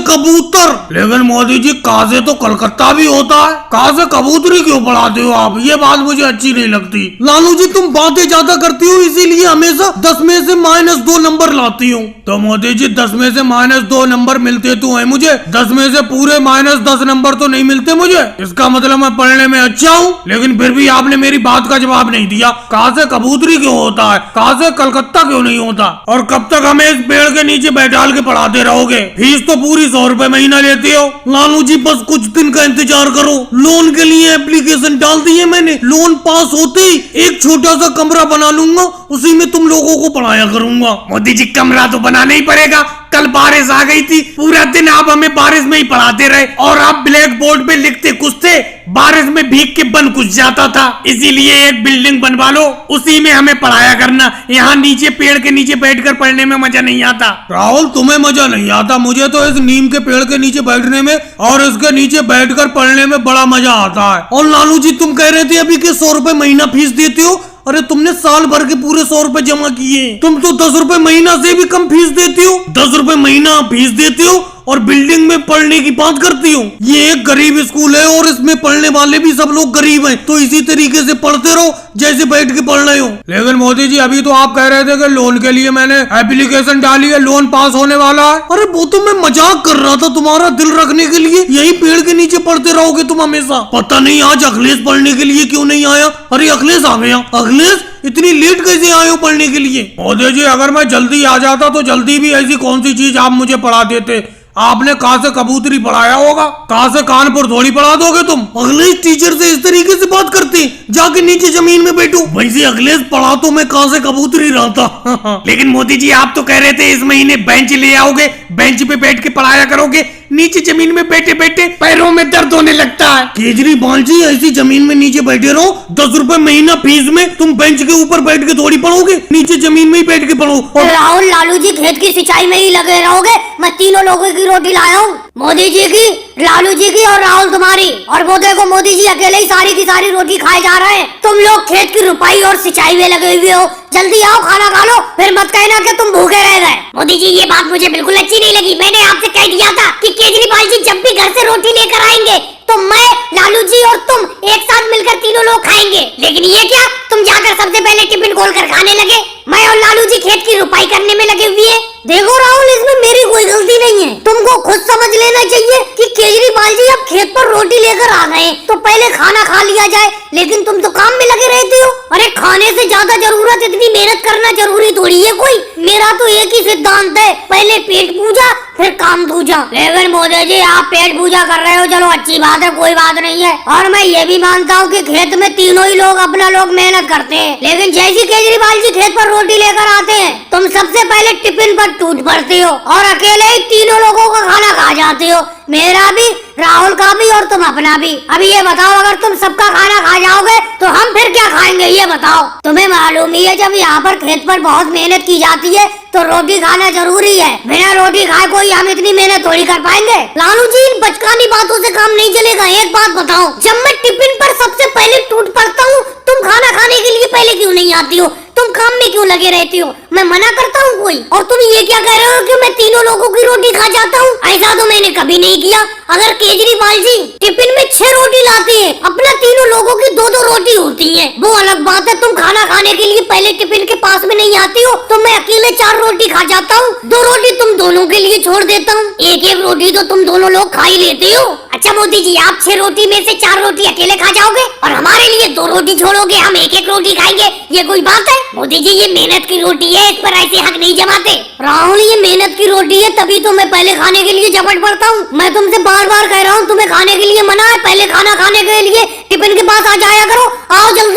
कबूतर। लेकिन मोदी जी काजे तो कलकत्ता भी होता है, काजे कबूतरी क्यों पढ़ाते हो आप? ये बात मुझे अच्छी नहीं लगती। लालू जी तुम बातें ज्यादा करती हो, इसीलिए हमेशा 10 में से -2 नंबर लाती हूँ। तो मोदी जी 10 में से -2 नंबर मिलते तो है मुझे, 10 में से पूरे -10 नंबर तो नहीं मिलते मुझे। इसका मतलब मैं पढ़ने में अच्छा हूँ, लेकिन फिर भी आपने मेरी बात का जवाब नहीं दिया। काजे कबूतरी क्यों होता है, काजे कलकत्ता क्यों नहीं होता? और कब तक हमें इस पेड़ के नीचे बैठाल के पढ़ाते रहोगे? फीस तो पूरी 100 रुपए महीना लेते हो। लालू जी बस कुछ दिन का इंतजार करो, लोन के लिए एप्लीकेशन डाल दी है मैंने। लोन पास होते ही एक छोटा सा कमरा बना लूंगा, उसी में तुम लोगों को पढ़ाया करूंगा। मोदी जी कमरा तो बनाना ही पड़ेगा, कल बारिश आ गई थी, पूरा दिन आप हमें बारिश में ही पढ़ाते रहे और आप ब्लैक बोर्ड पे लिखते कुछ थे, बारिश में भीग के बन कुछ जाता था। इसीलिए एक बिल्डिंग बनवा लो, उसी में हमें पढ़ाया करना। यहाँ नीचे पेड़ के नीचे बैठकर पढ़ने में मजा नहीं आता। राहुल तुम्हें मजा नहीं आता, मुझे तो इस नीम के पेड़ के नीचे बैठने में और इसके नीचे बैठकर पढ़ने में बड़ा मजा आता है। और लालू जी तुम कह रहे थे अभी कि 100 रुपए महीना फीस देते हो, अरे तुमने साल भर के पूरे 100 रुपए जमा किए, तुम तो 10 रुपए महीना से भी कम फीस देती हो। 10 रुपए महीना फीस देती हो और बिल्डिंग में पढ़ने की बात करती हो। ये एक गरीब स्कूल है और इसमें पढ़ने वाले भी सब लोग गरीब हैं, तो इसी तरीके से पढ़ते रहो जैसे बैठ के पढ़ रहे हो। लेकिन मोदी जी अभी तो आप कह रहे थे कि लोन के लिए मैंने एप्लीकेशन डाली है, लोन पास होने वाला है। अरे वो तो मैं मजाक कर रहा था, तुम्हारा दिल रखने के लिए। यही पेड़ के नीचे पढ़ते रहोगे तुम हमेशा। पता नहीं आज अखिलेश पढ़ने के लिए क्यों नहीं आया। अरे अखिलेश आ गया। अखिलेश इतनी लेट कैसे आए हो पढ़ने के लिए? मोदी जी अगर मैं जल्दी आ जाता तो जल्दी भी ऐसी कौन सी चीज आप मुझे पढ़ा देते। आपने कहाँ से कबूतरी पढ़ाया होगा, कहाँ से कानपुर थोड़ी पढ़ा दोगे तुम। अखिलेश टीचर से इस तरीके से बात करते, जाके नीचे जमीन में बैठो। वैसे अखिलेश पढ़ा तो मैं कहाँ से कबूतरी रहा था। लेकिन मोदी जी आप तो कह रहे थे इस महीने बेंच ले आओगे, बेंच पे बैठ के पढ़ाया करोगे। नीचे जमीन में बैठे बैठे पैरों में दर्द होने लगता है। केजरीवाल जी ऐसी जमीन में नीचे बैठे रहो, 10 रुपए महीना फीस में तुम बेंच के ऊपर बैठ के थोड़ी पढ़ोगे, नीचे जमीन में ही बैठ के पढ़ो। राहुल लालू जी खेत की सिंचाई में ही लगे रहोगे। मैं तीनों लोगों की रोटी लाया हूँ, मोदी जी की, लालू जी की और राहुल तुम्हारी। और वो देखो मोदी जी अकेले ही सारी की सारी रोटी खाए जा रहे हैं। तुम लोग खेत की रुपाई और सिंचाई में लगे हुए हो। जल्दी आओ खाना खा लो, फिर मत कहना कि तुम भूखे रह गए। मोदी जी ये बात मुझे बिल्कुल अच्छी नहीं लगी। मैंने आपसे कह दिया था कि केजरीवाल जी जब भी घर से रोटी लेकर आएंगे तो मैं, लालू जी और तुम एक साथ मिलकर तीनों लोग खाएंगे। लेकिन ये क्या, तुम जाकर सबसे पहले टिफिन खोलकर खाने लगे। मैं और लालू जी खेत की रुपाई करने में लगे हुए हैं। देखो राहुल इसमें मेरी कोई गलती नहीं है। तुमको खुद समझ लेना चाहिए कि केजरीवाल जी अब खेत पर रोटी लेकर आ गए तो पहले खाना खा लिया जाए, लेकिन तुम तो काम में लगे रहती हो। अरे खाने से ज्यादा जरूरत इतनी मेहनत करना जरूरी थोड़ी है कोई। मेरा तो एक ही सिद्धांत है, पहले पेट पूजा फिर काम दूजा। लेकिन मोदी जी आप पेट पूजा कर रहे हो, चलो अच्छी बात है, कोई बात नहीं है। और मैं ये भी मानता हूँ कि खेत में तीनों ही लोग अपना लोग मेहनत करते हैं। लेकिन जैसे केजरीवाल जी खेत पर रोटी लेकर आते हैं, तुम सबसे पहले टिफिन पर टूट पड़ते हो और अकेले ही तीनों लोगों का खाना खा जाते हो, मेरा भी, राहुल का भी और तुम अपना भी। अभी ये बताओ अगर तुम सबका खाना खा जाओगे तो हम फिर क्या खाएंगे ये बताओ। तुम्हें मालूम ही है जब यहाँ पर खेत पर बहुत मेहनत की जाती है तो रोटी खाना जरूरी है। बिना रोटी खाए कोई हम इतनी मेहनत थोड़ी कर पाएंगे। लालू जी इन बचकानी बातों से काम नहीं चलेगा। एक बात बताओ, जब मैं टिफिन पर सबसे पहले टूट पड़ता हूँ तुम खाना खाने के लिए पहले क्यों नहीं आती हो? तुम काम में क्यों लगे रहती हो? मैं मना करता हूँ कोई? और तुम ये क्या कह रहे हो कि मैं तीनों लोगों की रोटी खा जाता हूँ? ऐसा तो मैंने कभी नहीं किया। अगर केजरीवाल जी टिफिन में 6 रोटी लाते हैं, अपना तीनों लोगों की 2-2 रोटी होती है, वो अलग बात है। तुम खाना खाने के लिए पहले टिफिन के पास में नहीं आती हो तो मैं अकेले 4 रोटी खा जाता हूँ। 2 रोटी तुम दोनों के लिए छोड़ देता हूँ, एक रोटी तो तुम दोनों लोग खा ही लेते हो। अच्छा मोदी जी आप 6 रोटी में से 4 रोटी अकेले खा जाओगे और हमारे लिए 2 रोटी छोड़ोगे, हम एक रोटी खाएंगे, ये कोई बात है? मोदी जी ये मेहनत की रोटी है, इस पर ऐसे हक नहीं जमाते। राहुल ये मेहनत की रोटी है, तभी तो मैं पहले खाने के लिए झपट पड़ता हूँ। मैं तुमसे बार बार कह रहा हूँ तुम्हें खाने के लिए मना है, पहले खाना खाने के लिए टिफिन के पास आ जाया करो। आओ जल्दी।